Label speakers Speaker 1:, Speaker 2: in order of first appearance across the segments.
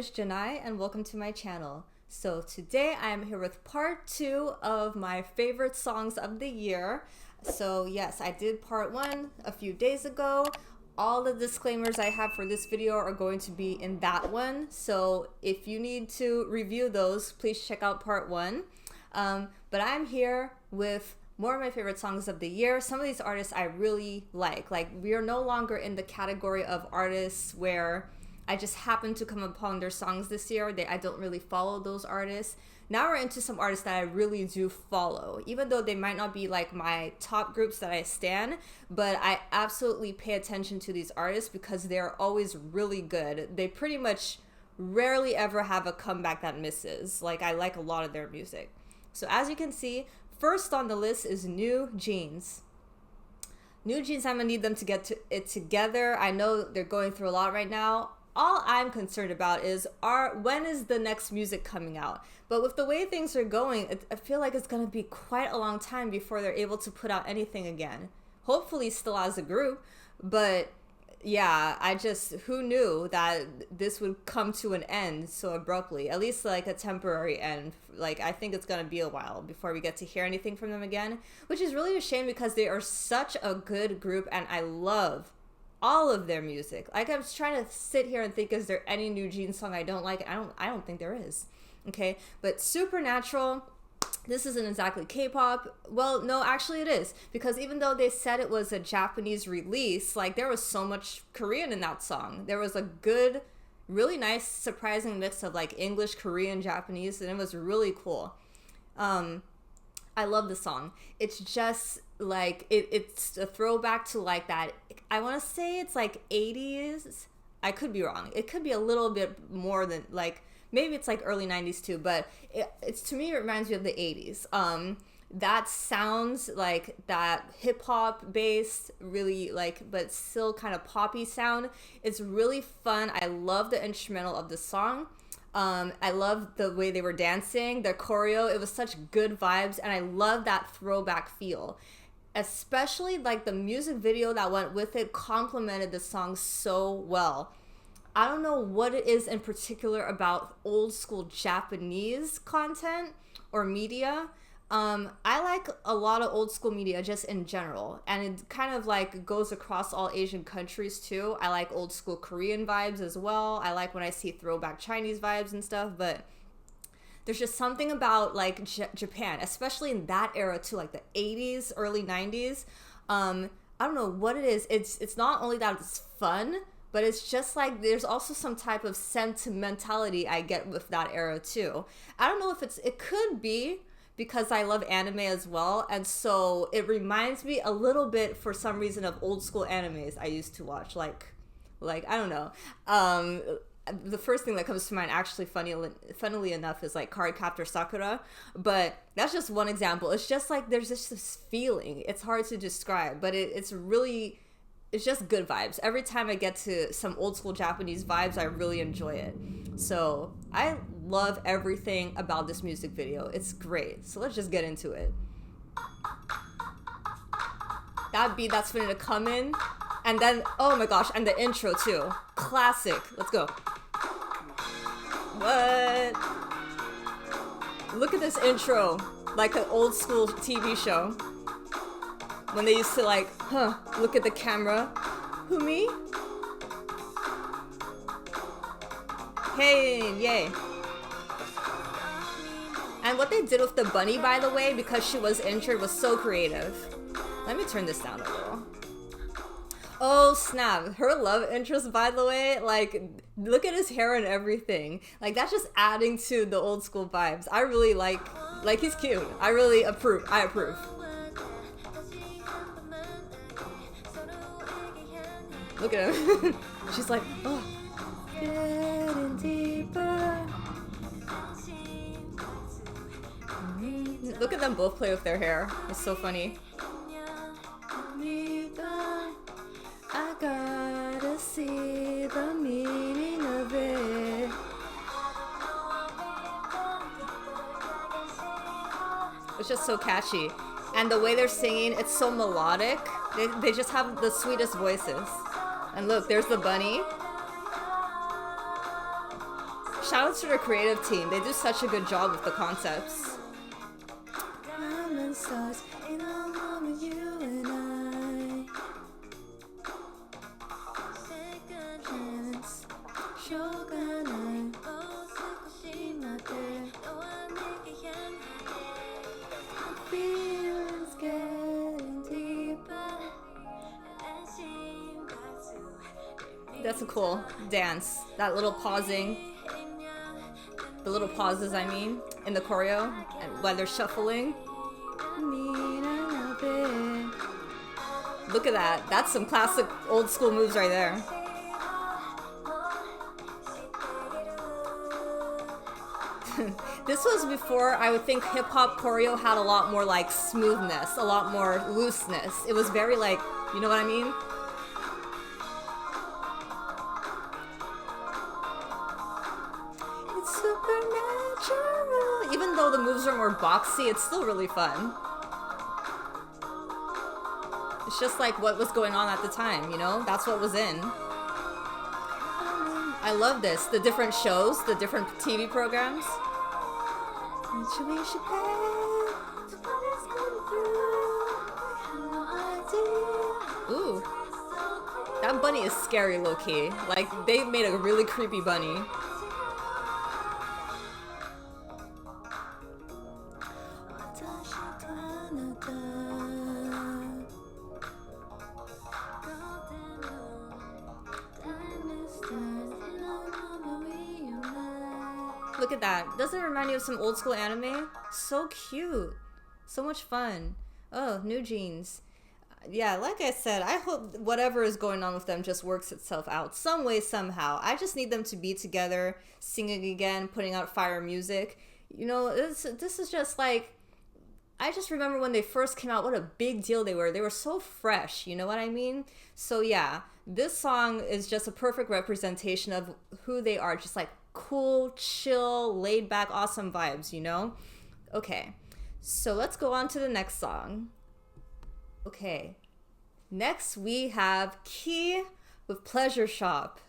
Speaker 1: is Janai and welcome to my channel. So today I am here with part 2 of my favorite songs of the year. So yes, I did part 1 a few days ago. All the disclaimers I have for this video are going to be in that one. So if you need to review those, please check out part 1. But I'm here with more of my favorite songs of the year. Some of these artists I really like. Like, we are no longer in the category of artists where I just happened to come upon their songs this year. I don't really follow those artists. Now we're into some artists that I really do follow, even though they might not be like my top groups that I stan, but I absolutely pay attention to these artists because they're always really good. They pretty much rarely ever have a comeback that misses. Like, I like a lot of their music. So as you can see, first on the list is NewJeans. NewJeans, I'm gonna need them to get it together. I know they're going through a lot right now. All I'm concerned about is when is the next music coming out? But with the way things are going, I feel like it's going to be quite a long time before they're able to put out anything again. Hopefully still as a group, but yeah, who knew that this would come to an end so abruptly? At least like a temporary end. Like, I think it's going to be a while before we get to hear anything from them again, which is really a shame because they are such a good group and I love all of their music. Like, I was trying to sit here and think, is there any NewJeans song I don't like? I don't think there is. Okay, but Supernatural, this isn't exactly K-pop. Well, no, actually it is, because even though they said it was a Japanese release, like, there was so much Korean in that song. There was a good, really nice, surprising mix of like English, Korean, Japanese, and it was really cool. I love the song. It's just like, it's a throwback to like that, I want to say it's like 80s. I could be wrong. It could be a little bit more than, like, maybe it's like early 90s too, but it's to me, it reminds me of the 80s. That sounds like that hip hop based, really like, but still kind of poppy sound. It's really fun. I love the instrumental of the song. I love the way they were dancing, the choreo. It was such good vibes, and I love that throwback feel. Especially like the music video that went with it complemented the song so well. I don't know what it is in particular about old school Japanese content or media. I like a lot of old school media just in general, and it kind of like goes across all Asian countries too. I like old school Korean vibes as well. I like when I see throwback Chinese vibes and stuff, but there's just something about like Japan, especially in that era too, like the 80s, early 90s. I don't know what it is. It's not only that it's fun, but it's just like there's also some type of sentimentality I get with that era too. I don't know if it could be because I love anime as well, and so it reminds me a little bit for some reason of old school animes I used to watch, like I don't know. The first thing that comes to mind, actually, funnily enough, is like Cardcaptor Sakura, but that's just one example. It's just like there's just this feeling. It's hard to describe, but it's just good vibes. Every time I get to some old school Japanese vibes, I really enjoy it. So I love everything about this music video. It's great. So let's just get into it. That beat that's finna come in. And then, oh my gosh, and the intro too. Classic. Let's go. What? Look at this intro. Like an old school TV show. When they used to like, look at the camera. Who, me? Hey, yay. And what they did with the bunny, by the way, because she was injured, was so creative. Let me turn this down a little. Oh snap, her love interest, by the way, like, look at his hair and everything. Like, that's just adding to the old school vibes. I really like he's cute. I really approve. I approve. Look at him. She's like, oh. Getting deeper. Look at them both play with their hair. It's so funny. I gotta see the meaning of it. It's just so catchy. And the way they're singing, it's so melodic. They just have the sweetest voices. And look, there's the bunny. shout out to the creative team. They do such a good job with the concepts. That's a cool dance. That little pausing. The little pauses, I mean, in the choreo, and while they're shuffling. Look at that. That's some classic old school moves right there. This was before I would think hip-hop choreo had a lot more like smoothness, a lot more looseness. It was very like, you know what I mean? It's supernatural. Even though the moves are more boxy, it's still really fun. It's just like what was going on at the time, you know? That's what was in. I love this. The different shows, the different TV programs. Ooh. That bunny is scary low-key. Like, they made a really creepy bunny. Look at that. Doesn't it remind you of some old school anime? So cute. So much fun. Oh, NewJeans. Yeah, like I said, I hope whatever is going on with them just works itself out some way, somehow. I just need them to be together, singing again, putting out fire music. You know, this is just like, I just remember when they first came out, what a big deal they were. They were so fresh, you know what I mean? So yeah, this song is just a perfect representation of who they are. Just like cool, chill, laid back, awesome vibes, you know? Okay, so let's go on to the next song. Okay, next we have Key with Pleasure Shop.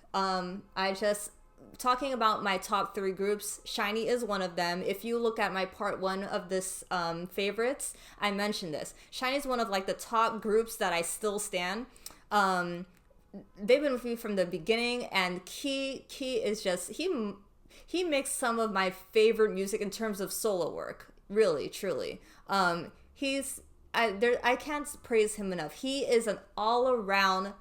Speaker 1: Talking about my top 3 groups, SHINee is one of them. If you look at my part 1 of this favorites, I mentioned this. SHINee is one of like the top groups that I still stan. They've been with me from the beginning, and Key is just, he makes some of my favorite music in terms of solo work. Really, truly. I can't praise him enough. He is an all-around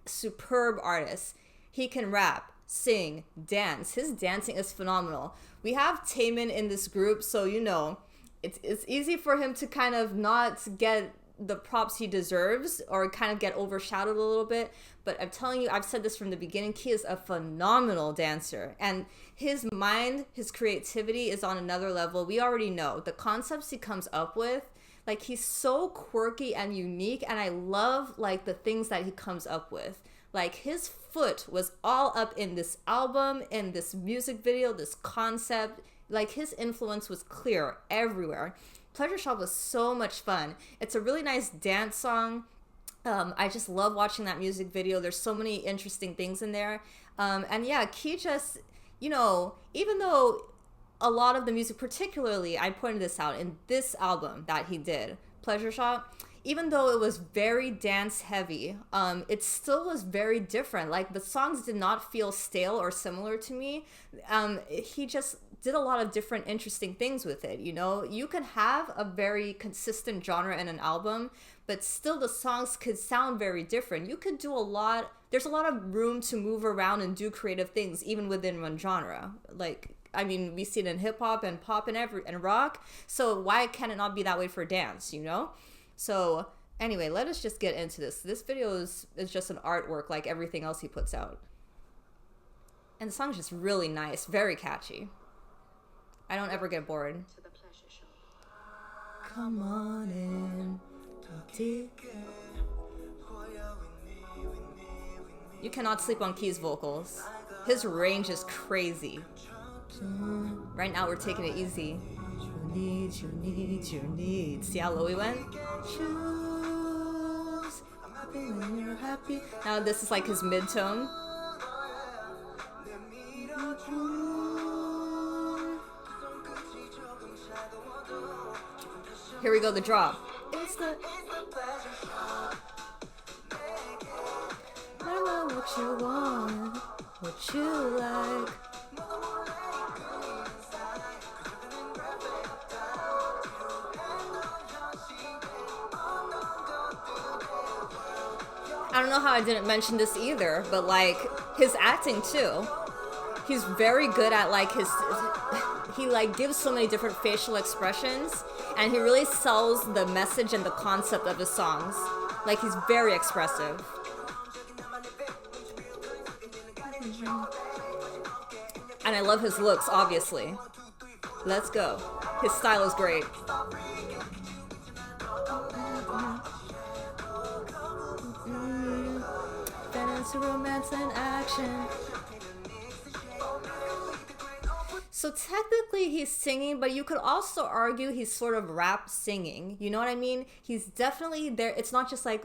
Speaker 1: superb artist. He can rap, sing, dance. His dancing is phenomenal. We have Taemin in this group, so you know, it's easy for him to kind of not get the props he deserves or kind of get overshadowed a little bit. But I'm telling you, I've said this from the beginning, Key is a phenomenal dancer. And his mind, his creativity is on another level. We already know the concepts he comes up with. Like, he's so quirky and unique, and I love like the things that he comes up with. Like, his foot was all up in this album, in this music video, this concept. Like, his influence was clear everywhere. Pleasure Shop was so much fun. It's a really nice dance song. I just love watching that music video. There's so many interesting things in there. And yeah, Key just, you know, even though a lot of the music, particularly, I pointed this out in this album that he did, Pleasure Shop, even though it was very dance heavy, it still was very different. Like, the songs did not feel stale or similar to me. He just did a lot of different interesting things with it, you know? You could have a very consistent genre in an album, but still the songs could sound very different. You could do a lot, there's a lot of room to move around and do creative things even within one genre. Like, I mean, we see it in hip hop and pop and rock, so why can it not be that way for dance, you know? So anyway, let us just get into this. This video is just an artwork like everything else he puts out. And the song's just really nice, very catchy. I don't ever get bored. Come on in. You cannot sleep on Key's vocals. His range is crazy. Right now we're taking it easy. You need. See how low we went? Choose. I'm happy when you're happy. Now this is like his mid-tone. Here we go, the drop. It's the I know what you want, what you like. I don't know how I didn't mention this either, but like his acting too. He's very good at like he like gives so many different facial expressions, and he really sells the message and the concept of his songs. Like he's very expressive. And I love his looks, obviously. Let's go. His style is great. Romance and action. So technically he's singing, but you could also argue he's sort of rap singing. You know what I mean? He's definitely there. It's not just like,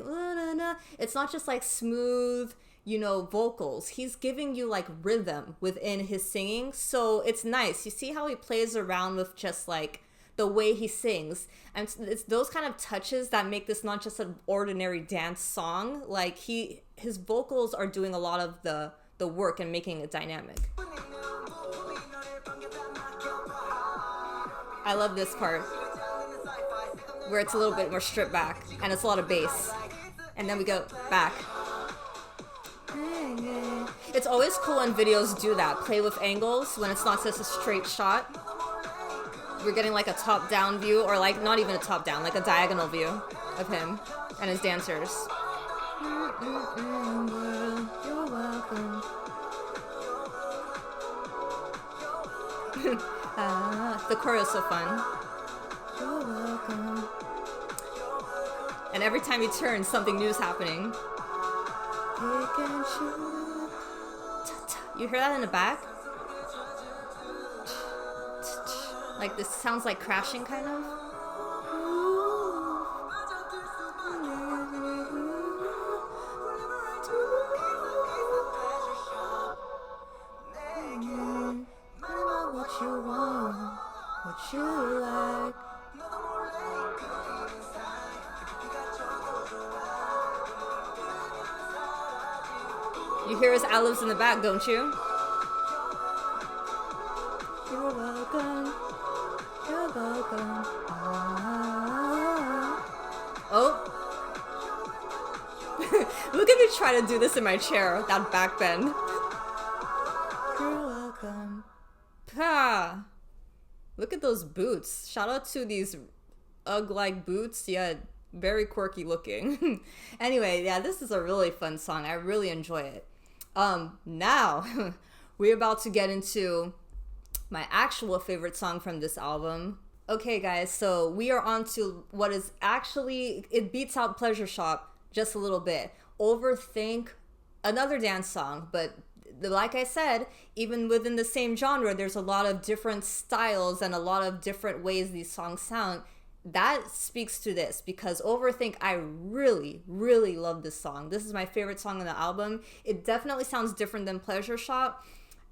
Speaker 1: it's not just like smooth, you know, vocals. He's giving you like rhythm within his singing. So it's nice. You see how he plays around with just like the way he sings. And it's those kind of touches that make this not just an ordinary dance song. Like his vocals are doing a lot of the work and making it dynamic. I love this part where it's a little bit more stripped back and it's a lot of bass. And then we go back. It's always cool when videos do that, play with angles when it's not just a straight shot. We're getting like a top-down view, or like not even a top-down, like a diagonal view of him and his dancers. You're welcome. The choreo's so fun. You're welcome. And every time he turns, something new is happening. You hear that in the back? Like this sounds like crashing kind of. What you want, what you like. You hear his ad-libs in the back, don't you? You're welcome. You're welcome. Oh. Look at me try to do this in my chair, that back bend. You're welcome. Pa. Look at those boots. Shout out to these Ugg-like boots. Yeah, very quirky looking. Anyway, yeah, this is a really fun song. I really enjoy it. Now, we're about to get into my actual favorite song from this album. Okay, guys, so we are on to what is actually, it beats out Pleasure Shop just a little bit. Overthink, another dance song, but like I said, even within the same genre, there's a lot of different styles and a lot of different ways these songs sound. That speaks to this, because Overthink, I really, really love this song. This is my favorite song on the album. It definitely sounds different than Pleasure Shop.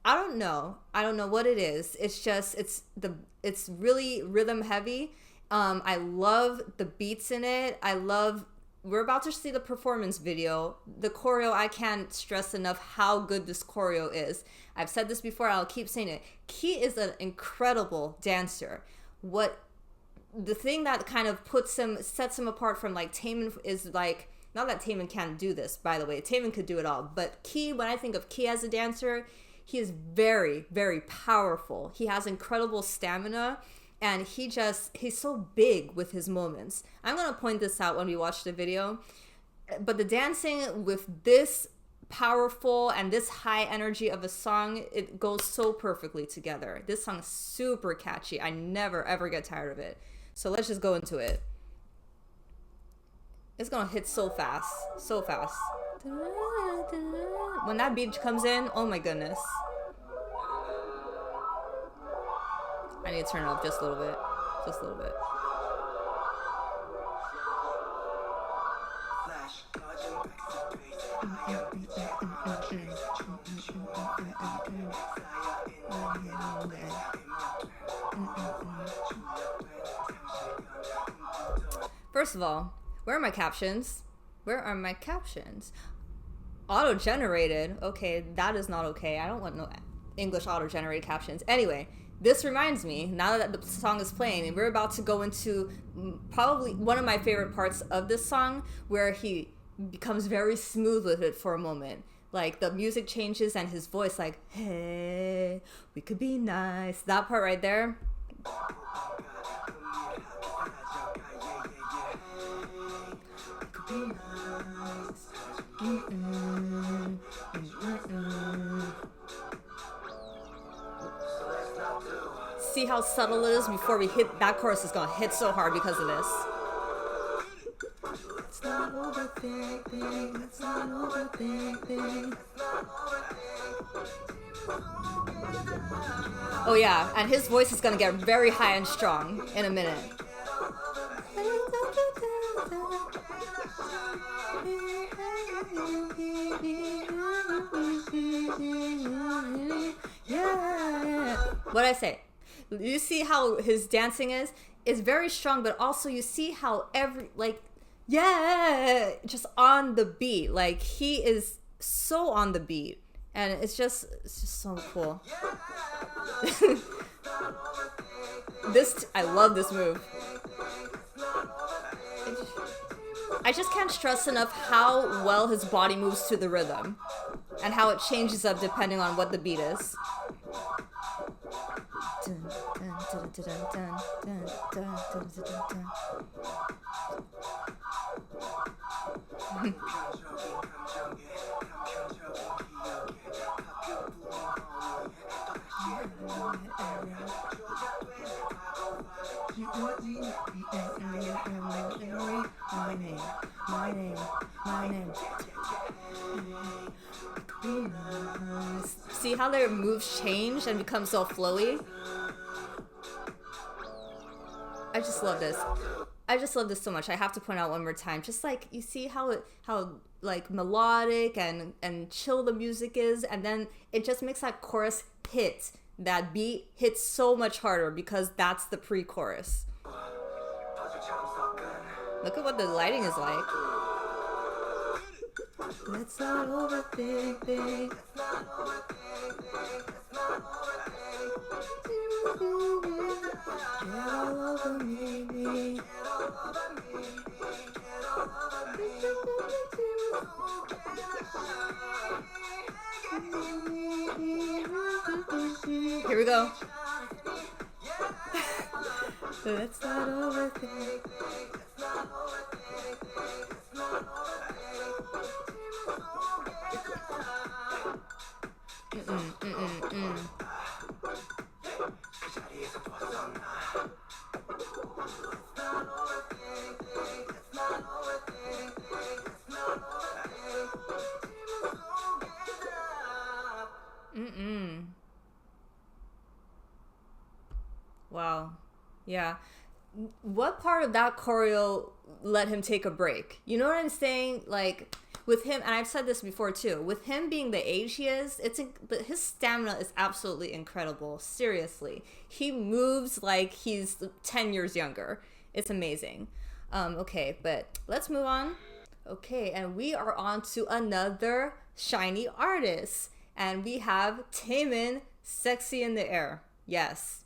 Speaker 1: I don't know what it is. It's just, it's really rhythm heavy. I love the beats in it. We're about to see the performance video. The choreo, I can't stress enough how good this choreo is. I've said this before, I'll keep saying it. Key is an incredible dancer. The thing that kind of sets him apart from like Taemin is like, not that Taemin can't do this, by the way. Taemin could do it all. But Key, when I think of Key as a dancer, he is very, very powerful. He has incredible stamina, and he's so big with his moments. I'm going to point this out when we watch the video. But the dancing with this powerful and this high energy of a song, it goes so perfectly together. This song is super catchy. I never, ever get tired of it. So let's just go into it. It's going to hit so fast. So fast. When that beat comes in, oh my goodness. I need to turn it up just a little bit. Just a little bit. First of all, where are my captions? Where are my captions? Auto-generated. Okay, that is not okay. I don't want no English auto-generated captions. Anyway, this reminds me, now that the song is playing, and we're about to go into probably one of my favorite parts of this song, where he becomes very smooth with it for a moment. Like, the music changes and his voice, like, hey, we could be nice. That part right there. See how subtle it is before we hit that chorus is gonna hit so hard because of this. Let's not overthink things. Let's not overthink things. Oh yeah, and his voice is gonna get very high and strong in a minute. Yeah. What'd I say? You see how his dancing is? It's very strong, but also you see how just on the beat. Like, he is so on the beat. And it's just so cool. I love this move. I just can't stress enough how well his body moves to the rhythm and how it changes up depending on what the beat is. My name. See how their moves change and become so flowy? I just love this. I just love this so much. I have to point out one more time. Just like, you see how like melodic and chill the music is, and then it just makes that chorus hit. That beat hits so much harder because that's the pre-chorus. Look at what the lighting is like. Let's not overthink things. Get all over me. Here we go. Let's not overthink. Wow. Yeah. What part of that choreo let him take a break? You know what I'm saying? Like, with him, and I've said this before too, with him being the age he is, his stamina is absolutely incredible. Seriously. He moves like he's 10 years younger. It's amazing. Okay, but let's move on. Okay, and we are on to another shiny artist. And we have Taemin, Sexy in the Air. Yes.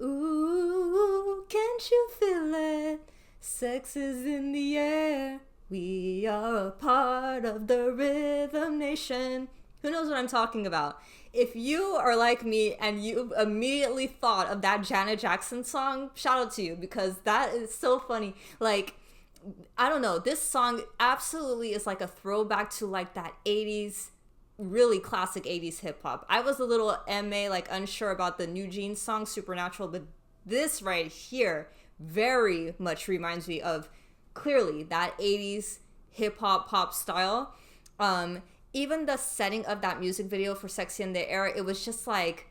Speaker 1: Ooh, can't you feel it? Sex is in the air. We are a part of the Rhythm Nation. Who knows what I'm talking about? If you are like me and you immediately thought of that Janet Jackson song, shout out to you, because that is so funny. Like, I don't know, this song absolutely is like a throwback to like that 80s, really classic 80s hip-hop. I was a little like unsure about the NewJeans song Supernatural, but this right here very much reminds me of clearly that 80s hip-hop pop style. Even the setting of that music video for Sexy in the Air, it was just like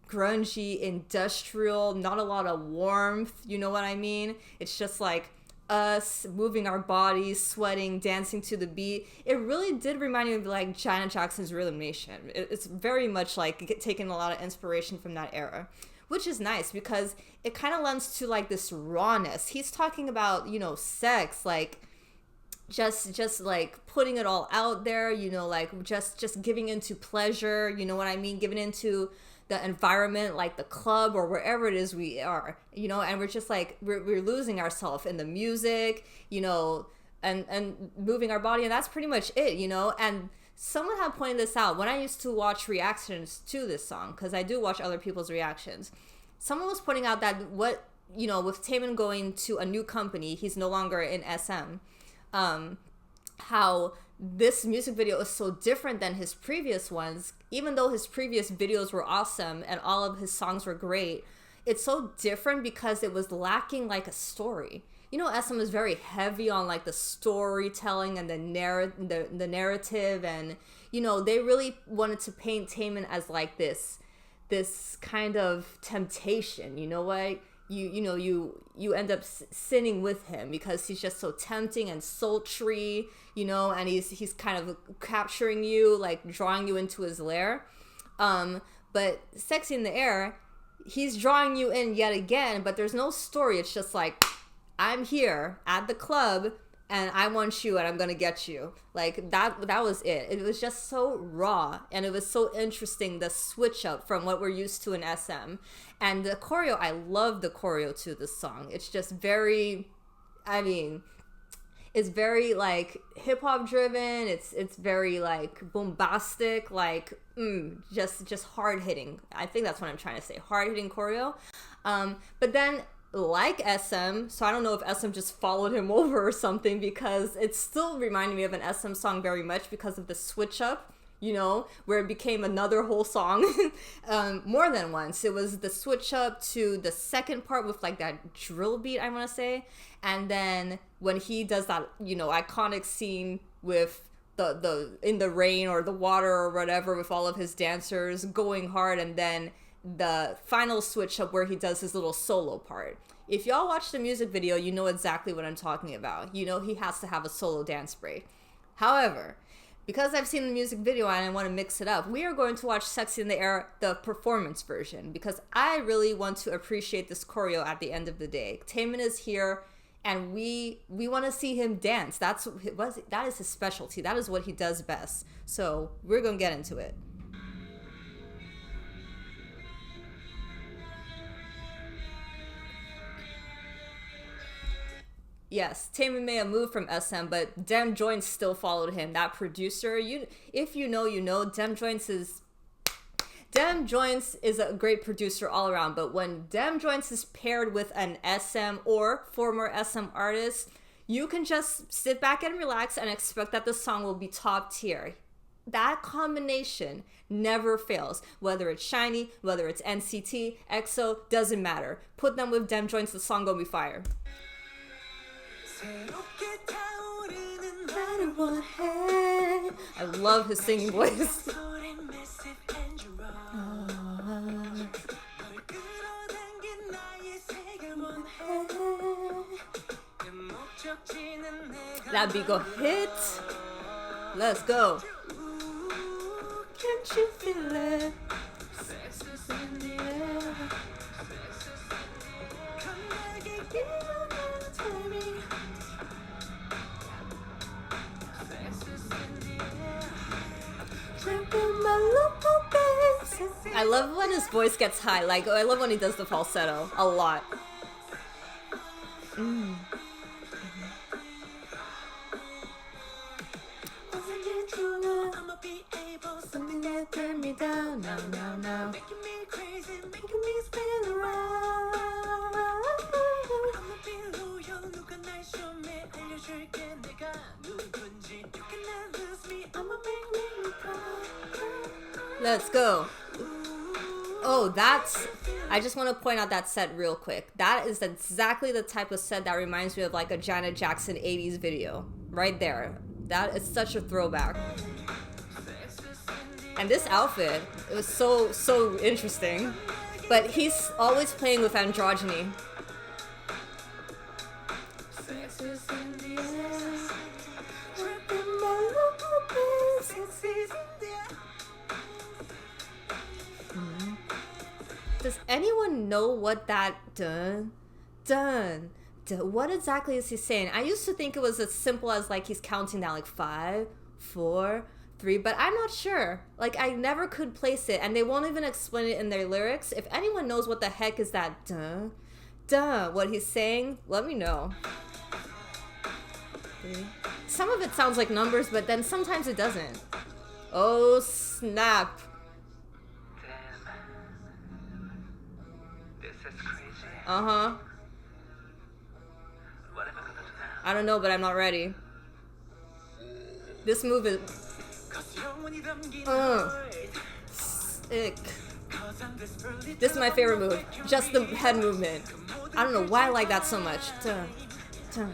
Speaker 1: grungy, industrial, not a lot of warmth, you know what I mean? It's just like us moving our bodies, sweating, dancing to the beat. It really did remind me of like Janet Jackson's Rhythm Nation. It's very much like taking a lot of inspiration from that era. which is nice because it kind of lends to like this rawness. He's talking about, you know, sex, like just like putting it all out there, you know, like just giving into pleasure, you know what I mean? Giving into the environment, like the club or wherever it is we are, you know, and we're just like, we're losing ourselves in the music, you know, and moving our body. And that's pretty much it, you know? And someone had pointed this out when I used to watch reactions to this song, because I do watch other people's reactions. Someone was pointing out that what, you know, with Taemin going to a new company, he's no longer in SM, how this music video is so different than his previous ones. Even though his previous videos were awesome and all of his songs were great, it's so different because it was lacking like a story. You know, SM is very heavy on like the storytelling and the narrative, and you know, they really wanted to paint Taemin as like this kind of temptation. You know what? You end up sinning with him because he's just so tempting and sultry, you know, and he's kind of capturing you, like drawing you into his lair. But Sexy in the Air, he's drawing you in yet again, but there's no story. It's just like, I'm here at the club and I want you and I'm gonna get you. Like that was it. It was just so raw and it was so interesting, the switch up from what we're used to in SM. And the choreo, I love the choreo to this song. It's just very, I mean, it's very like hip hop driven. It's very like bombastic, like just hard hitting. I think that's what I'm trying to say. Hard hitting choreo. But then like SM, so I don't know if SM just followed him over or something, because it still reminded me of an SM song very much because of the switch up, you know, where it became another whole song. More than once. It was the switch up to the second part with like that drill beat, I want to say, and then when he does that, you know, iconic scene with the in the rain or the water or whatever with all of his dancers going hard, and then the final switch up where he does his little solo part. If y'all watch the music video, you know exactly what I'm talking about. You know he has to have a solo dance break. However, because I've seen the music video and I want to mix it up, we are going to watch Sexy in the Air, the performance version, because I really want to appreciate this choreo at the end of the day. Taemin is here and we want to see him dance. That is his specialty. That is what he does best. So we're going to get into it. Yes, Taemin may have moved from SM, but Dem Joints still followed him. That producer, if you know, you know. Dem Joints is a great producer all around. But when Dem Joints is paired with an SM or former SM artist, you can just sit back and relax and expect that the song will be top tier. That combination never fails. Whether it's SHINee, whether it's NCT, EXO, doesn't matter. Put them with Dem Joints, the song gonna be fire. I love his singing voice. That beat go hit. Let's go. Can't you feel it? I love when his voice gets high. Like, I love when he does the falsetto a lot. Something that turned me down now. Making me crazy, making me spin around. Let's go. Oh, I just want to point out that set real quick. That is exactly the type of set that reminds me of like a Janet Jackson 80s video. Right there. That is such a throwback. And this outfit, it was so interesting. But he's always playing with androgyny. Does anyone know what that dun, dun, dun, what exactly is he saying? I used to think it was as simple as like he's counting down like 5, 4, 3, but I'm not sure. Like I never could place it, and they won't even explain it in their lyrics. If anyone knows what the heck is that dun, dun, what he's saying, let me know. Some of it sounds like numbers, but then sometimes it doesn't. Oh snap.
Speaker 2: This is crazy.
Speaker 1: Uh-huh. I don't know, but I'm not ready. This move is sick. This is my favorite move. Just the head movement. I don't know why I like that so much. Dun, dun.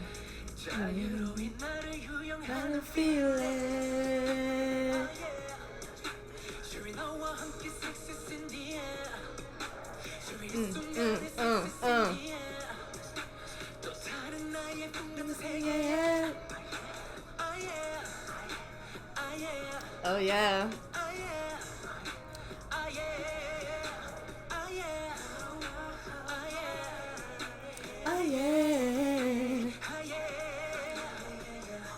Speaker 1: Gotta feel it. Oh yeah. Oh yeah.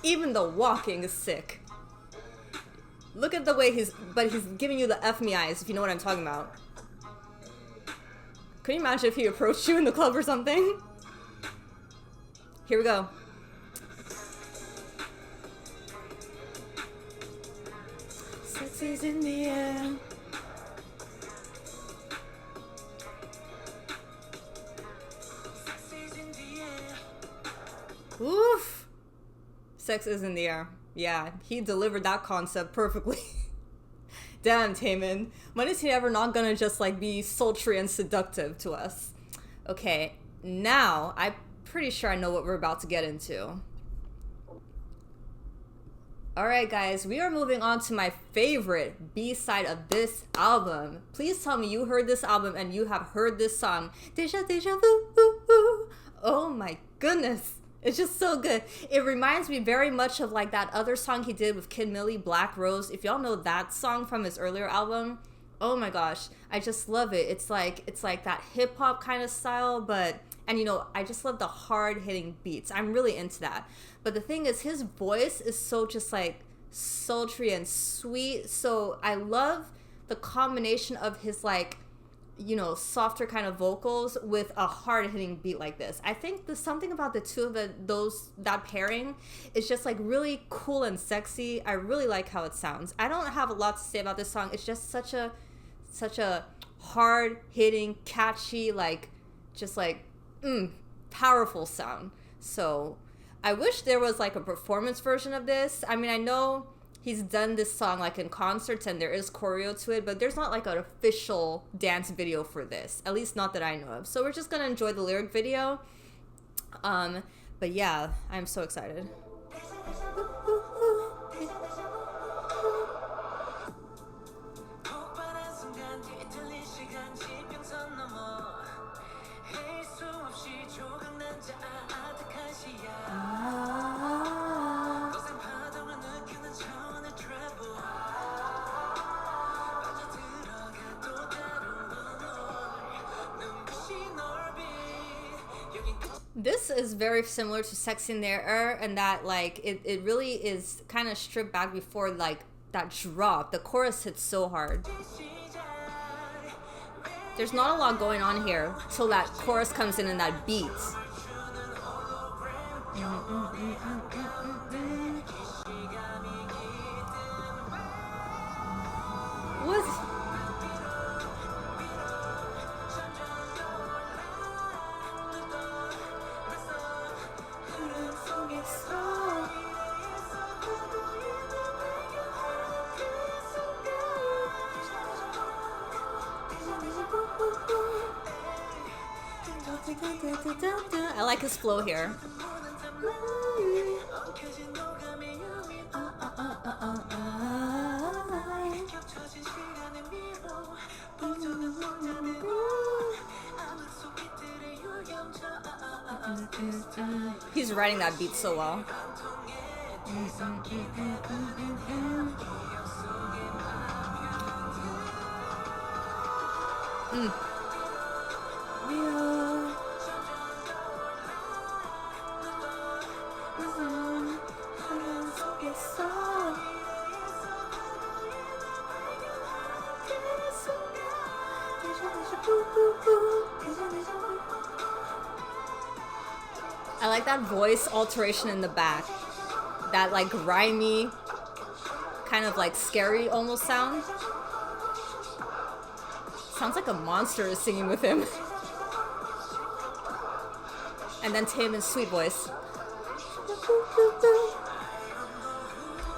Speaker 1: Even the walking is sick. Look at the way he's giving you the F me eyes, if you know what I'm talking about. Can you imagine if he approached you in the club or something? Here we go. Sexy's in the air. Oof. Sex is in the air. Yeah, he delivered that concept perfectly. Damn, Taemin. When is he ever not gonna just like be sultry and seductive to us? Okay, now I'm pretty sure I know what we're about to get into. Alright guys, we are moving on to my favorite B-side of this album. Please tell me you heard this album and you have heard this song. Deja Vu. Oh my goodness. It's just so good. It reminds me very much of like that other song he did with Kid Millie, Black Rose. If y'all know that song from his earlier album, oh my gosh, I just love it. It's like that hip hop kind of style, and you know, I just love the hard hitting beats. I'm really into that. But the thing is, his voice is so just like sultry and sweet. So I love the combination of his like, you know, softer kind of vocals with a hard-hitting beat like this. I think there's something about the two of that pairing is just like really cool and sexy. I really like how it sounds. I don't have a lot to say about this song. It's just such a hard-hitting, catchy, like just like powerful sound. So I wish there was like a performance version of this. I mean, I know he's done this song like in concerts and there is choreo to it, but there's not like an official dance video for this, at least not that I know of. So we're just gonna enjoy the lyric video. But yeah, I'm so excited. This is very similar to Sex in the Air, and that like it really is kind of stripped back before like that drop. The chorus hits so hard. There's not a lot going on here till that chorus comes in and that beat. What? I like his flow here. He's writing that beat so well. I like that voice alteration in the back. That like grimy, kind of like scary almost sound. Sounds like a monster is singing with him. And then Taemin's sweet voice.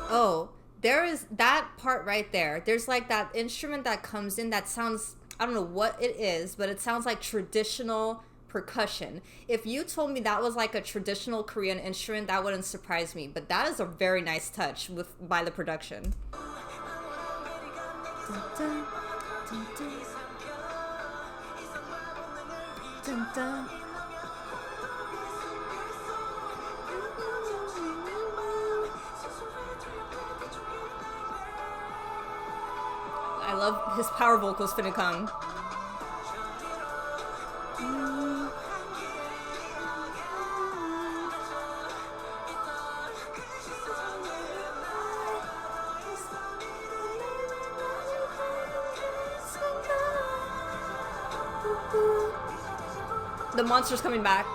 Speaker 1: Oh, there is that part right there. There's like that instrument that comes in that sounds, I don't know what it is, but it sounds like traditional percussion. If you told me that was like a traditional Korean instrument, that wouldn't surprise me. But that is a very nice touch by the production. Dun, dun, dun, dun. Dun, dun. I love his power vocals finna come. The monster's coming back.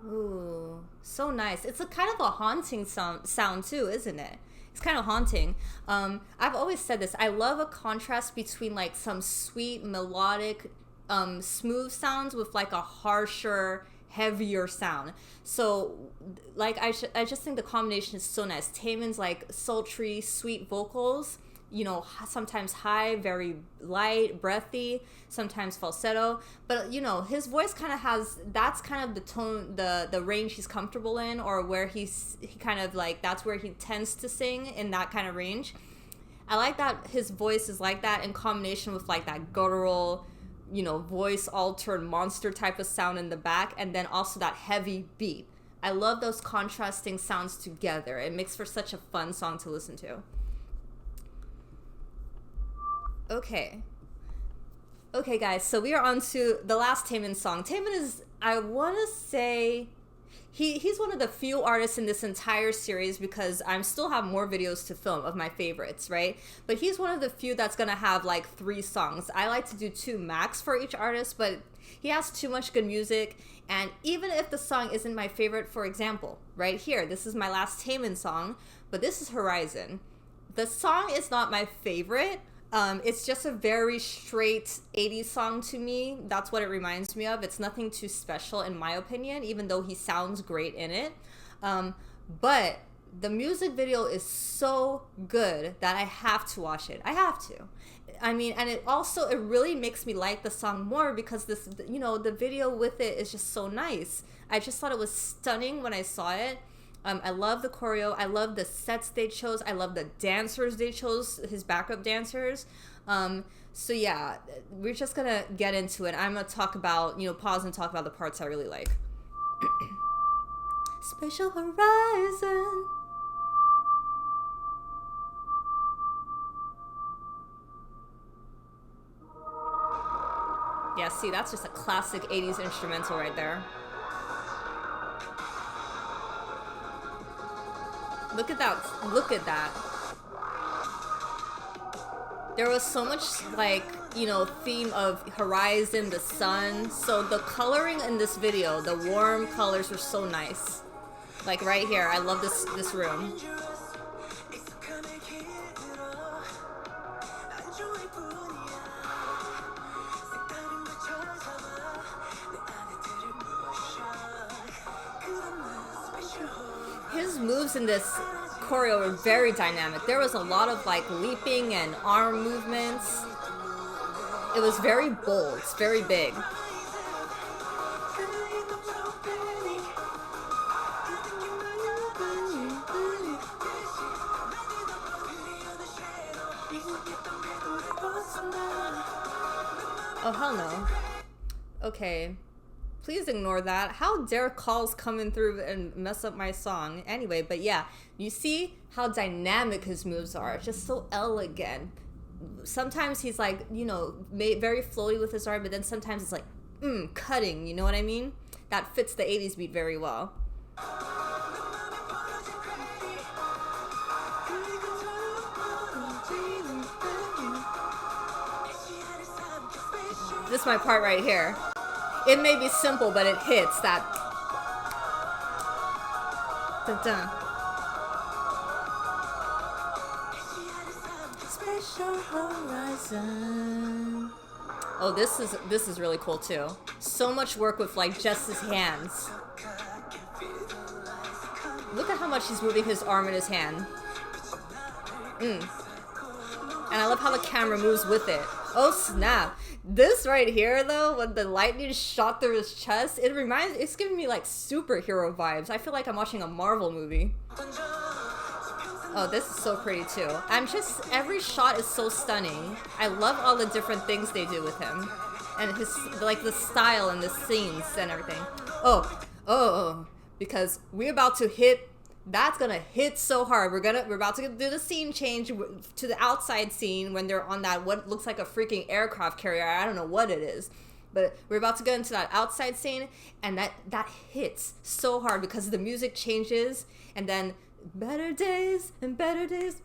Speaker 1: Ooh, so nice. It's a kind of a haunting sound too, isn't it? It's kind of haunting. I've always said this. I love a contrast between like some sweet, melodic, smooth sounds with like a harsher, heavier sound. So like I just think the combination is so nice. Taemin's like sultry, sweet vocals, you know, sometimes high, very light, breathy, sometimes falsetto, but you know, his voice kind of has, that's kind of the tone, the range he's comfortable in, or where he kind of like, that's where he tends to sing, in that kind of range. I like that his voice is like that in combination with like that guttural, you know, voice altered monster type of sound in the back, and then also that heavy beat. I love those contrasting sounds together. It makes for such a fun song to listen to. Okay guys, so we are on to the last Taemin song. Taemin is, I want to say, he's one of the few artists in this entire series, because I still have more videos to film of my favorites, right? But he's one of the few that's gonna have like 3 songs. I like to do 2 max for each artist, but he has too much good music. And even if the song isn't my favorite, for example, right here, this is my last Taemin song, but this is Horizon. The song is not my favorite. It's just a very straight 80s song to me. That's what it reminds me of. It's nothing too special in my opinion, even though he sounds great in it. But the music video is so good that I have to watch it. I have to. I mean, and it really makes me like the song more, because this, you know, the video with it is just so nice. I just thought it was stunning when I saw it. I love the choreo. I love the sets they chose. I love the dancers they chose, his backup dancers. So yeah, we're just gonna get into it. I'm gonna talk about, you know, pause and talk about the parts I really like. Special Horizon. Yeah, see, that's just a classic 80s instrumental right there. Look at that. Look at that. There was so much, like, you know, theme of horizon, the sun. So the coloring in this video, the warm colors were so nice. Like right here, I love this room. His moves in this choreo were very dynamic. There was a lot of like leaping and arm movements. It was very bold, it's very big. Oh, hell no. Okay. Please ignore that. How dare calls coming through and mess up my song? Anyway, but yeah, you see how dynamic his moves are. Just so elegant. Sometimes he's like, you know, very flowy with his arm, but then sometimes it's like, cutting, you know what I mean? That fits the 80s beat very well. This is my part right here. It may be simple, but it hits that. Dun-dun. Special horizon. Oh, this is really cool too. So much work with like just his hands. Look at how much he's moving his arm and his hand. And I love how the camera moves with it. Oh snap. This right here though, when the lightning shot through his chest, it's giving me like superhero vibes. I feel like I'm watching a Marvel movie. Oh, this is so pretty too. Every shot is so stunning. I love all the different things they do with him. And his, like the style and the scenes and everything. Oh, because we're about to hit, that's gonna hit so hard. We're about to do the scene change to the outside scene when they're on that, what looks like a freaking aircraft carrier. I don't know what it is. But we're about to go into that outside scene, and that hits so hard because the music changes, and then better days and better days.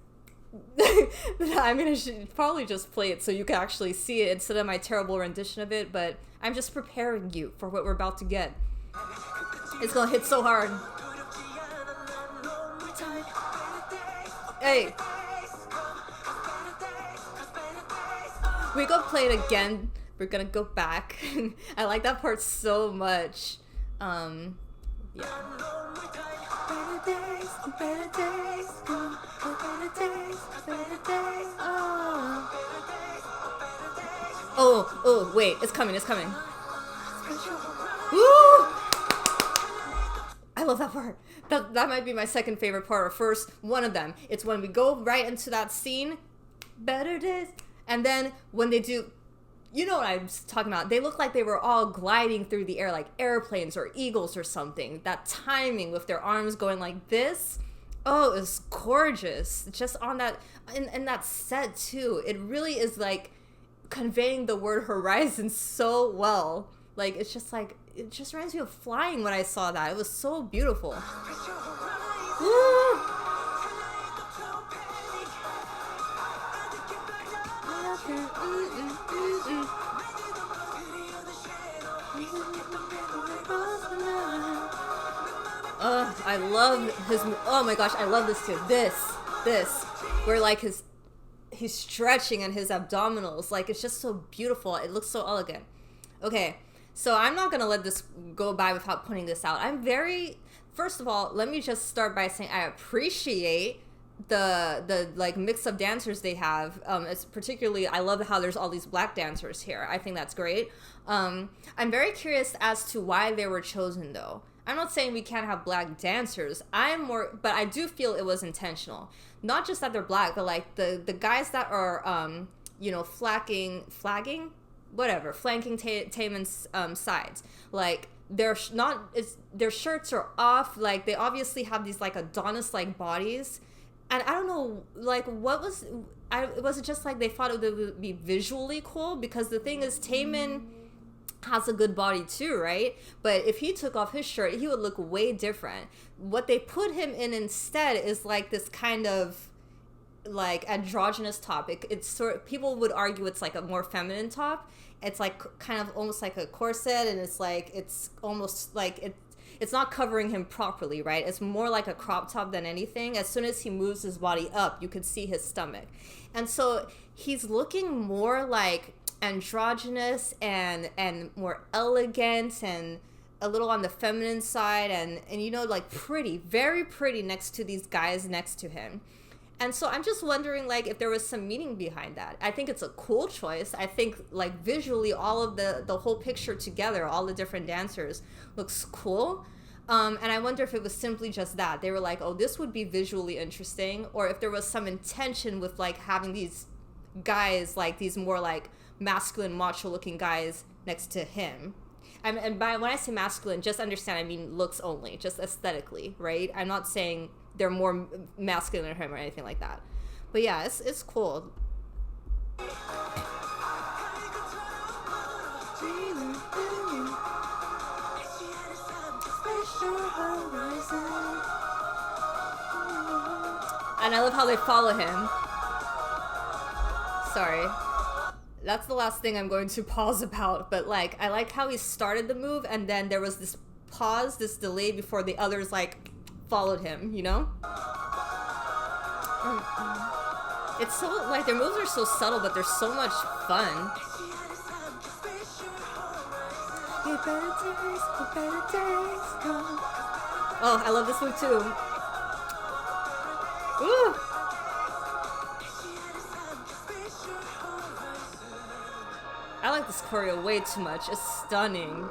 Speaker 1: I mean, I should probably just play it so you can actually see it instead of my terrible rendition of it, but I'm just preparing you for what we're about to get. It's gonna hit so hard. Hey! We go play it again. We're gonna go back. I like that part so much. Yeah. Better days, better days, better days, better days. Oh, wait, it's coming. Woo! I love that part. That might be my second favorite part, or first, one of them. It's when we go right into that scene, better days, and then when they do, you know what I'm talking about, they look like they were all gliding through the air like airplanes or eagles or something. That timing with their arms going like this, oh, it's gorgeous. Just on that, and that set too, it really is like conveying the word horizon so well. Like, it's just like, it just reminds me of flying when I saw that. It was so beautiful. Woo! I love his, oh my gosh, I love this too. This, where like he's stretching and his abdominals, like it's just so beautiful. It looks so elegant. Okay, so I'm not gonna let this go by without pointing this out. First of all, let me just start by saying I appreciate the like mix of dancers they have. It's particularly, I love how there's all these black dancers here. I think that's great. I'm very curious as to why they were chosen though. I'm not saying we can't have black dancers. But I do feel it was intentional. Not just that they're black, but like the guys that are you know, flanking Taemin's sides. Like their shirts are off. Like they obviously have these like Adonis-like bodies. And I don't know, like, was it just like they thought it would be visually cool? Because the thing is, Taemin has a good body too, right? But if he took off his shirt, he would look way different. What they put him in instead is like this kind of like androgynous top. It's people would argue it's like a more feminine top. It's like kind of almost like a corset, and it's almost like it's not covering him properly, right? It's more like a crop top than anything. As soon as he moves his body up, you could see his stomach. And so he's looking more like androgynous and more elegant and a little on the feminine side and you know, like pretty, very pretty next to these guys next to him. And so I'm just wondering, like, if there was some meaning behind that. I think it's a cool choice. I think, like, visually, all of the whole picture together, all the different dancers, looks cool. And I wonder if it was simply just that. They were like, oh, this would be visually interesting. Or if there was some intention with, like, having these guys, like, these more, like, masculine, macho-looking guys next to him. And when I say masculine, just understand, I mean looks only, just aesthetically, right? I'm not saying they're more masculine than him or anything like that. But yeah, it's cool. And I love how they follow him. Sorry. That's the last thing I'm going to pause about, but like, I like how he started the move and then there was this pause, this delay before the others like followed him, you know? It's so, like, their moves are so subtle, but they're so much fun. Oh, I love this move too. Ooh! I like this choreo way too much. It's stunning.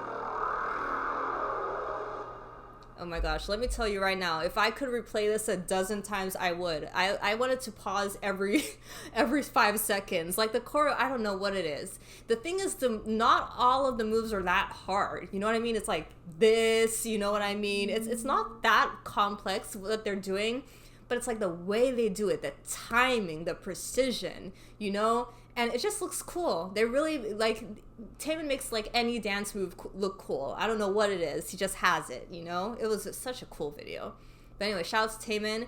Speaker 1: Oh my gosh, let me tell you right now, if I could replay this a dozen times, I would. I wanted to pause every 5 seconds. Like the choreo, I don't know what it is. The thing is, not all of the moves are that hard. You know what I mean? It's like this, you know what I mean? It's not that complex what they're doing, but it's like the way they do it, the timing, the precision, you know? And it just looks cool. They really, like, Taemin makes, like, any dance move look cool. I don't know what it is. He just has it, you know? It was such a cool video. But anyway, shout out to Taemin.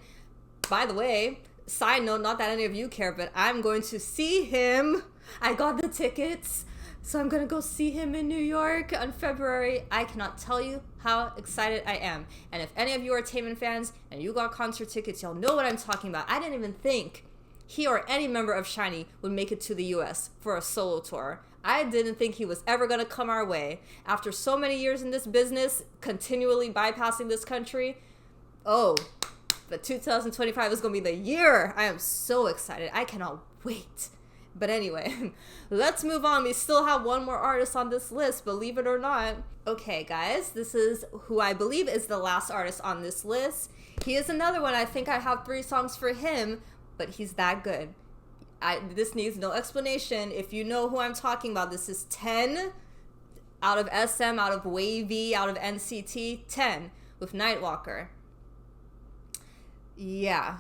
Speaker 1: By the way, side note, not that any of you care, but I'm going to see him. I got the tickets. So I'm going to go see him in New York on February. I cannot tell you how excited I am. And if any of you are Taemin fans and you got concert tickets, y'all know what I'm talking about. I didn't even think he or any member of SHINee would make it to the US for a solo tour. I didn't think he was ever gonna come our way. After so many years in this business, continually bypassing this country, oh, but 2025 is gonna be the year. I am so excited. I cannot wait. But anyway, let's move on. We still have one more artist on this list, believe it or not. Okay, guys, this is who I believe is the last artist on this list. He is another one. I think I have 3 songs for him, but he's that good. This needs no explanation. If you know who I'm talking about, this is 10 out of SM, out of Wavy, out of NCT, 10 with Nightwalker. Yeah,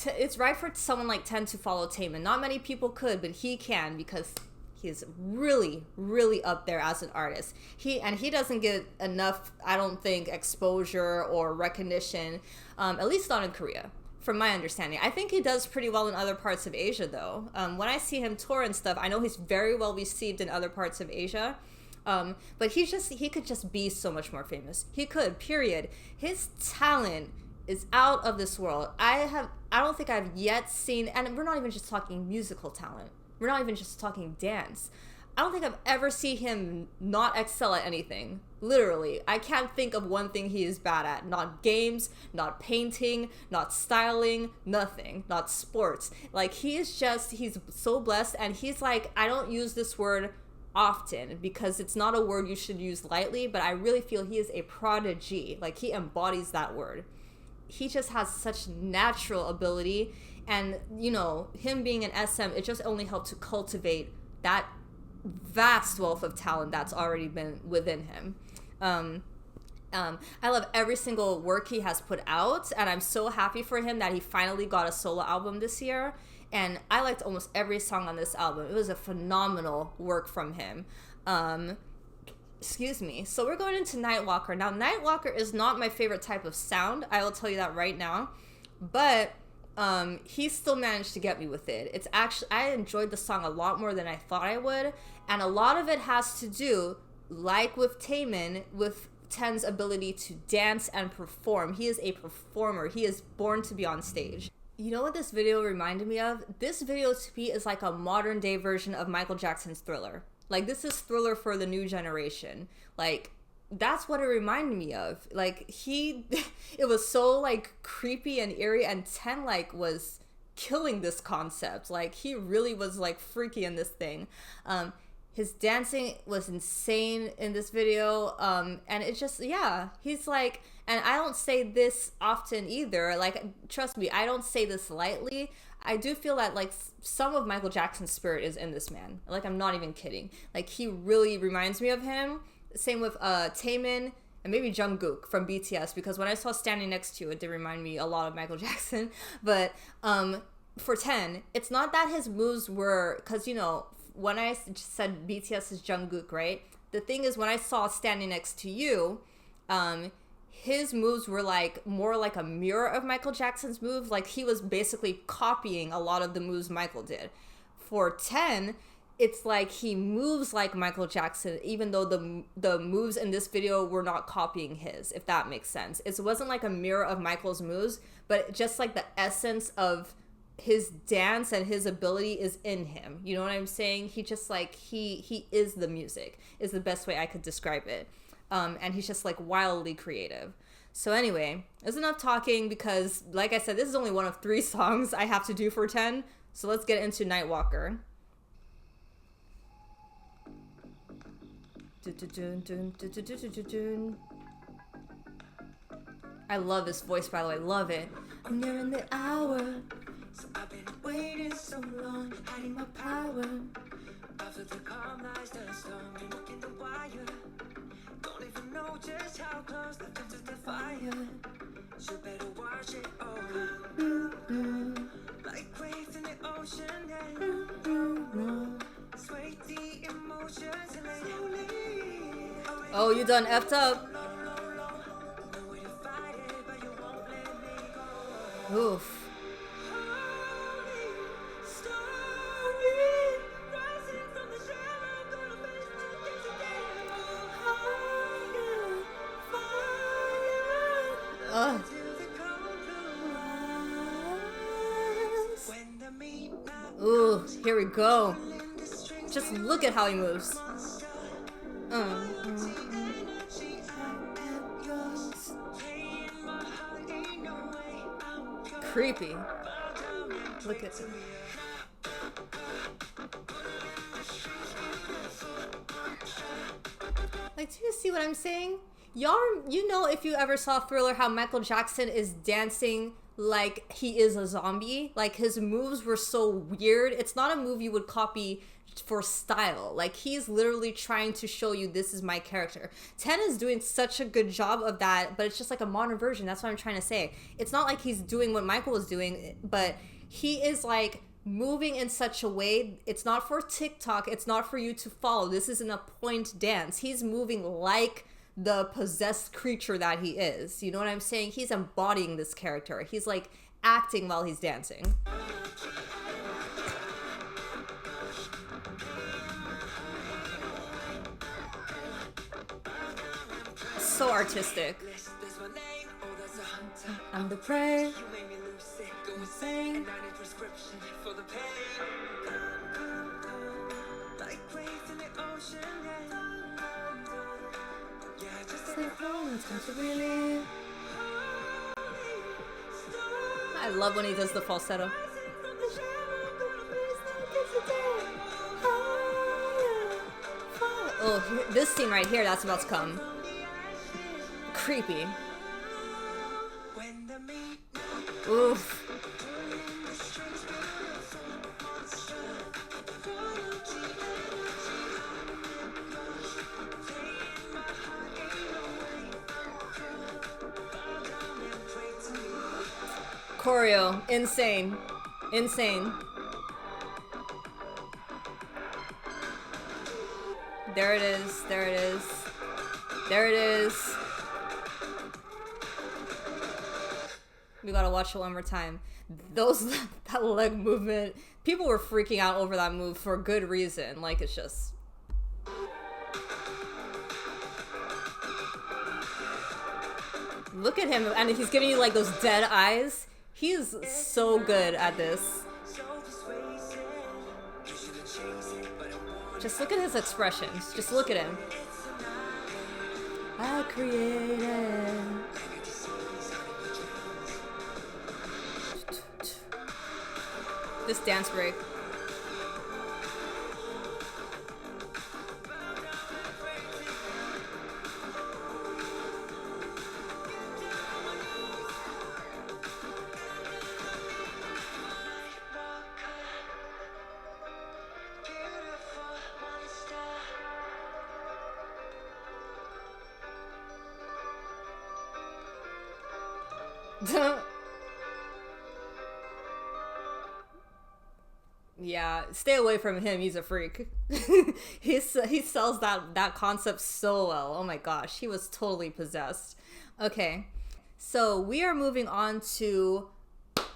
Speaker 1: it's right for someone like 10 to follow Taemin. Not many people could, but he can because he's really, really up there as an artist. He doesn't get enough, I don't think, exposure or recognition, at least not in Korea. From my understanding. I think he does pretty well in other parts of Asia, though. When I see him tour and stuff, I know he's very well received in other parts of Asia. But he could just be so much more famous. He could, period. His talent is out of this world. I don't think I've yet seen, and we're not even just talking musical talent. We're not even just talking dance. I don't think I've ever seen him not excel at anything. Literally. I can't think of one thing he is bad at. Not games, not painting, not styling, nothing. Not sports. Like, he's so blessed, and he's like, I don't use this word often because it's not a word you should use lightly, but I really feel he is a prodigy. Like, he embodies that word. He just has such natural ability, and, you know, him being an SM, it just only helped to cultivate that vast wealth of talent that's already been within him. I love every single work he has put out, and I'm so happy for him that he finally got a solo album this year, and I liked almost every song on this album. It was a phenomenal work from him. Excuse me. So we're going into Nightwalker. Now, Nightwalker is not my favorite type of sound, I will tell you that right now, but he still managed to get me with it. It's actually, I enjoyed the song a lot more than I thought I would, and a lot of it has to do, like with Taemin, with Ten's ability to dance and perform. He is a performer. He is born to be on stage. You know what this video reminded me of? This video to me is like a modern day version of Michael Jackson's Thriller. Like, this is Thriller for the new generation. Like, that's what it reminded me of. Like, it was so, like, creepy and eerie, and Ten, like, was killing this concept. Like, he really was, like, freaky in this thing. His dancing was insane in this video, and it just, yeah, he's like, and I don't say this often either, like, trust me, I don't say this lightly. I do feel that like some of Michael Jackson's spirit is in this man. Like, I'm not even kidding. Like, he really reminds me of him. Same with Taemin and maybe Jungkook from BTS, because when I saw Standing Next to You, it did remind me a lot of Michael Jackson. But for 10, it's not that his moves were, because, you know, when I said BTS is Jungkook, right? The thing is, when I saw Standing Next to You, his moves were like more like a mirror of Michael Jackson's move. Like, he was basically copying a lot of the moves Michael did. For 10, it's like he moves like Michael Jackson, even though the moves in this video were not copying his, if that makes sense. It wasn't like a mirror of Michael's moves, but just like the essence of his dance and his ability is in him. You know what I'm saying? He just like, he is the music, is the best way I could describe it. And he's just like wildly creative. So anyway, there's enough talking, because like I said, this is only one of 3 songs I have to do for 10. So let's get into Nightwalker. I love his voice, by the way. Love it. I'm nearing the hour, so I've been waiting so long, hiding my power. After the calm lies the storm, been looking the wire. Don't even know just how close left into the fire. So better watch it over. Like waves in the ocean, and sway the emotions and slowly. Oh, you done effed up. Oof. Ooh, here we go. Just look at how he moves. Creepy. Look at him. Like, do you see what I'm saying? Y'all, you know, if you ever saw Thriller, how Michael Jackson is dancing like he is a zombie. Like, his moves were so weird. It's not a move you would copy for style. Like, he's literally trying to show you, this is my character. 10 is doing such a good job of that, but it's just like a modern version. That's what I'm trying to say. It's not like he's doing what Michael was doing, but he is like moving in such a way. It's not for TikTok. It's not for you to follow. This isn't a point dance. He's moving like the possessed creature that he is. You know what I'm saying? He's embodying this character. He's like acting while he's dancing. So artistic. I'm the prey. Insane. I love when he does the falsetto. Oh, this scene right here, that's about to come. Creepy. Oof. Choreo, insane. Insane. There it is, there it is. There it is. We gotta watch it one more time. That leg movement, people were freaking out over that move for good reason. Like, it's just... Look at him, and he's giving you like those dead eyes. He's so good at this. Just look at his expressions. Just look at him. I created. This dance break. Yeah, stay away from him. He's a freak. He sells that concept so well. Oh my gosh, he was totally possessed. Okay, so we are moving on to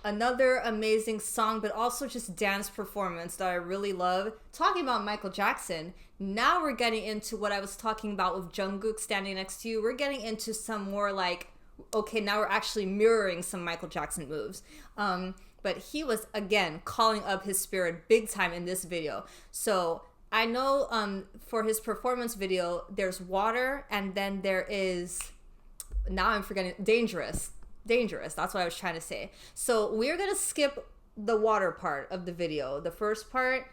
Speaker 1: another amazing song, but also just dance performance that I really love. Talking about Michael Jackson, now we're getting into what I was talking about with Jungkook standing next to you. We're getting into some more like, okay, now we're actually mirroring some Michael Jackson moves. But he was, again, calling up his spirit big time in this video. So I know for his performance video, there's water, and then there is, now I'm forgetting, dangerous. That's what I was trying to say. So we're going to skip the water part of the video. The first part,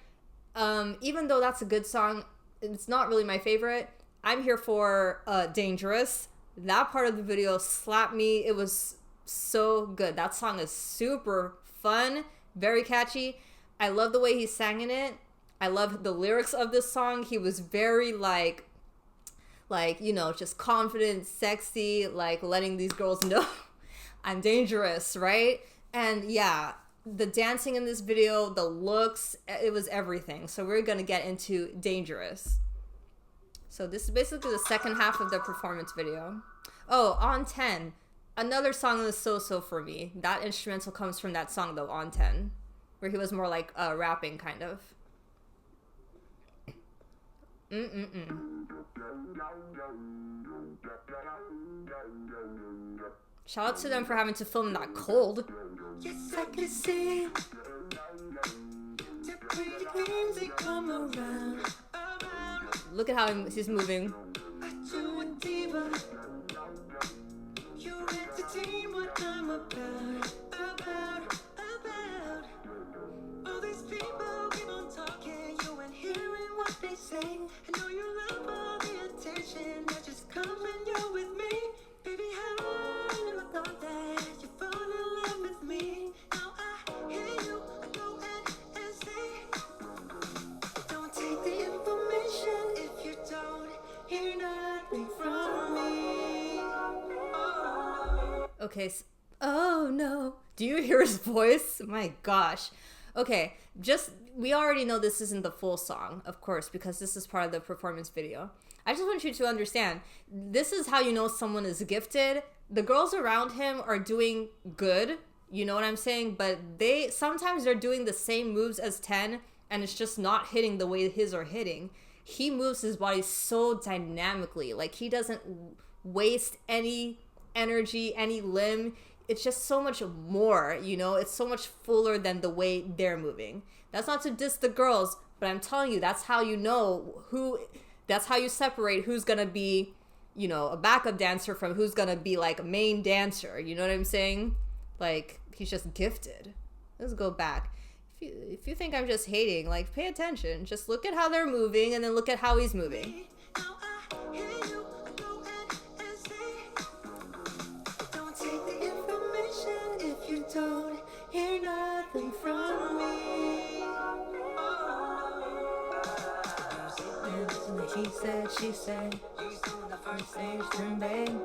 Speaker 1: even though that's a good song, it's not really my favorite. I'm here for Dangerous. That part of the video slapped me. It was so good. That song is super fun, very catchy. I love the way he sang in it. I love the lyrics of this song. He was very like, you know, just confident, sexy, like letting these girls know I'm dangerous, right? And yeah, the dancing in this video, the looks, it was everything. So we're gonna get into Dangerous. So this is basically the second half of the performance video. Oh, On 10. Another song that is so for me. That instrumental comes from that song though, On 10, where he was more like rapping kind of. Shout out to them for having to film that cold. Yes, I can see the pretty queens, they come around. Look at how he's moving. You're entertain what I'm about. All these people keep on talking, you ain't hearing what they say. I know you love all the attention, I just come when you're with me. Baby, how never thought that you fall in love with me. Now I hear you, I go and say, don't take the information if you don't hear nothing from me. Okay, oh no. Do you hear his voice? My gosh. Okay, we already know this isn't the full song, of course, because this is part of the performance video. I just want you to understand, this is how you know someone is gifted. The girls around him are doing good, you know what I'm saying? But sometimes they're doing the same moves as 10, and it's just not hitting the way his are hitting. He moves his body so dynamically, like he doesn't waste any energy, any limb. It's just so much more, you know? It's so much fuller than the way they're moving. That's not to diss the girls, but I'm telling you, that's how you know that's how you separate who's gonna be, you know, a backup dancer from who's gonna be like a main dancer. You know what I'm saying? Like, he's just gifted. Let's go back. If you think I'm just hating, like, pay attention. Just look at how they're moving and then look at how he's moving. Don't hear nothing from me. He said, she said,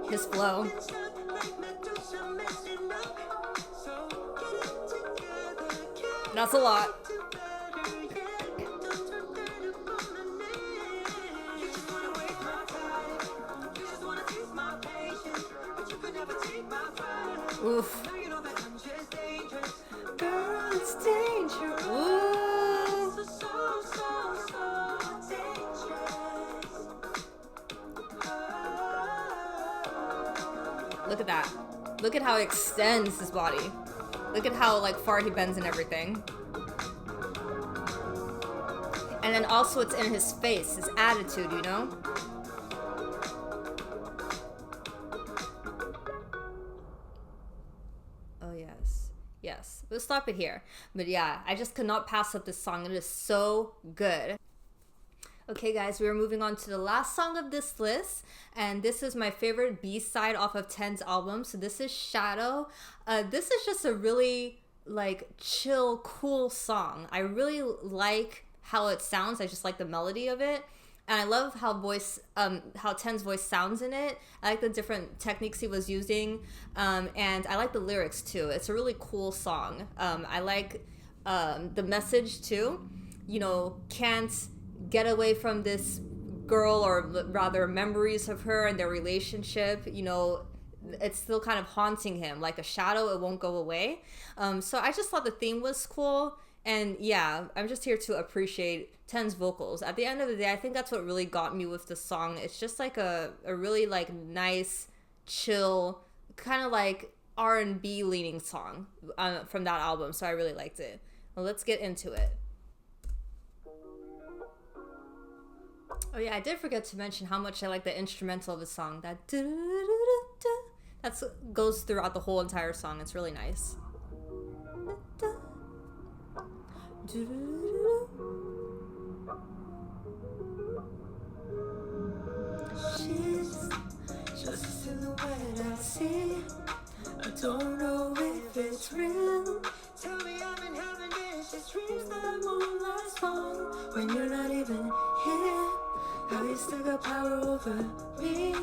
Speaker 1: his flow. That's a lot. Oof. Girl, it's dangerous. Ooh. Look at that. Look at how it extends his body. Look at how like far he bends and everything. And then also it's in his face, his attitude, you know? Oh, yes. Yes. We'll stop it here. But yeah, I just could not pass up this song. It is so good. Okay, guys, we are moving on to the last song of this list. And this is my favorite B-side off of 10's album. So this is Shadow. This is just a really, like, chill, cool song. I really like how it sounds. I just like the melody of it. And I love how Ten's voice sounds in it. I like the different techniques he was using, and I like the lyrics too. It's a really cool song. I like the message too. You know, can't get away from this girl, or rather memories of her and their relationship. You know, it's still kind of haunting him like a shadow. It won't go away. So I just thought the theme was cool. And yeah, I'm just here to appreciate Ten's vocals. At the end of the day, I think that's what really got me with the song. It's just like a really like nice, chill, kind of like R&B leaning song from that album. So I really liked it. Well, let's get into it. Oh yeah, I did forget to mention how much I like the instrumental of the song. That goes throughout the whole entire song. It's really nice. She's just a silhouette I see. I don't know if it's real. Tell me I've been having vicious dreams that won't last long. When you're not even here, how you still got power over me.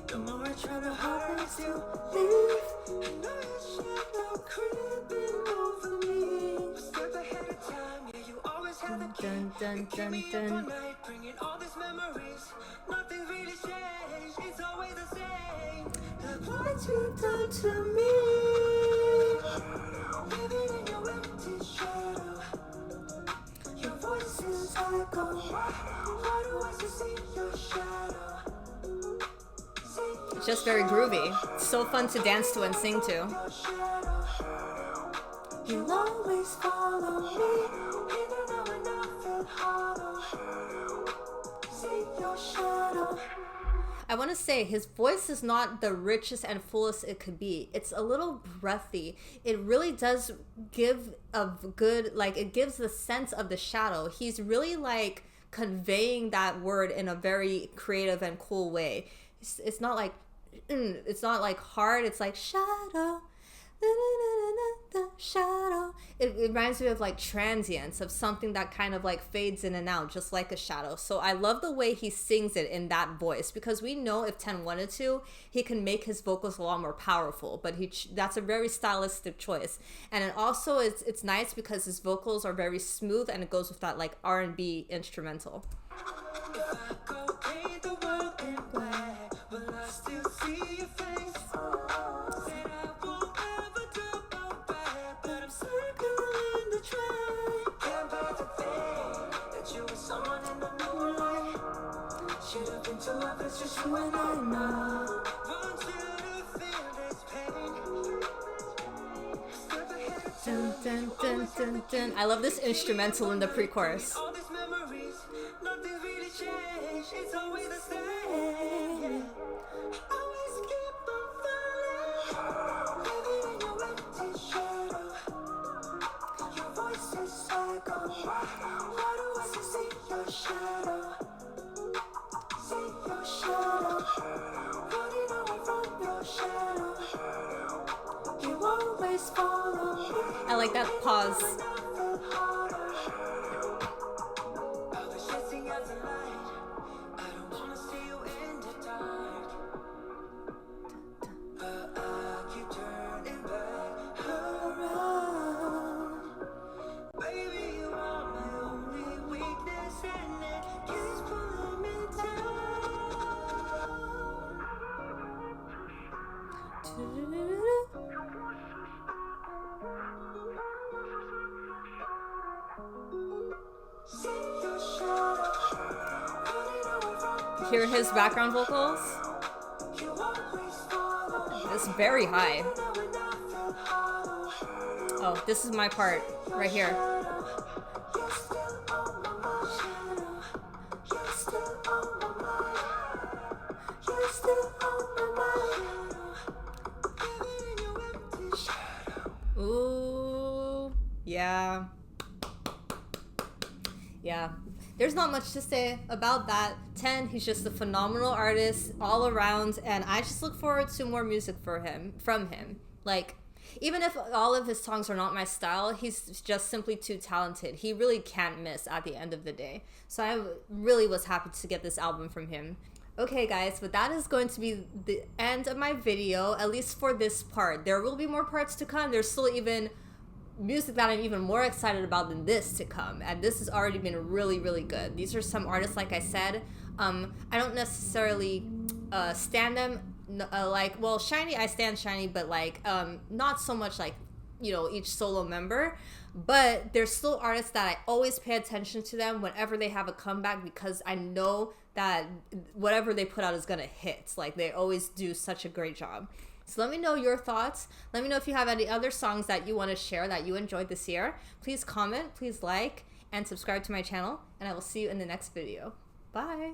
Speaker 1: The more I try to hard to leave, I know your shadow creeping over me. Step ahead of time, yeah, you always have the key. You keep me up all night, bringing all these memories. Nothing really changed, it's always the same. Look what you've done to me. Living in your empty shadow. Your voice is echo. Why do I still see your shadow? It's just very groovy. It's so fun to dance to and sing to. You'll always follow me, even though when I feel hollow. See your shadow. I want to say his voice is not the richest and fullest it could be. It's a little breathy. It really does give a good, like, it gives the sense of the shadow. He's really like conveying that word in a very creative and cool way. It's not like hard. It's like shadow, shadow. It reminds me of like transience, of something that kind of like fades in and out, just like a shadow. So I love the way he sings it in that voice, because we know if Ten wanted to, he can make his vocals a lot more powerful, but that's a very stylistic choice. And it also it's nice because his vocals are very smooth, and it goes with that like R&B instrumental. If I go paint the world in black, will I still see your face? Said I won't ever do back, but I'm circling the track. Can't bear to think that you were someone in the moonlight. Should have been two of us, just you and I now. Want you to feel this pain. Dun, dun, dun, dun, dun. I love this instrumental in the pre-chorus. All these memories, nothing really changed. It's always the same. Always keep on falling. Living in your empty shadow. Your voice is echo. Why do I still see your shadow? See your shadow. Running away from your shadow. You always follow me. I like that pause. Hear his background vocals? It's very high. Oh, this is my part right here. Ooh, yeah. Yeah. There's not much to say about that. Ten, he's just a phenomenal artist all around, and I just look forward to more music from him. Like, Even if all of his songs are not my style, he's just simply too talented. He really can't miss at the end of the day. So I really was happy to get this album from him. Okay guys, but that is going to be the end of my video, at least for this part. There will be more parts to come. There's still even music that I'm even more excited about than this to come, and this has already been really, really good. These are some artists, like I said, I don't necessarily stan them, like, well, SHINee, I stan SHINee, but like not so much like, you know, each solo member, but there's still artists that I always pay attention to them whenever they have a comeback, because I know that whatever they put out is gonna hit. Like, they always do such a great job. So let me know your thoughts. Let me know if you have any other songs that you want to share that you enjoyed this year. Please comment, please like, and subscribe to my channel, and I will see you in the next video. Bye!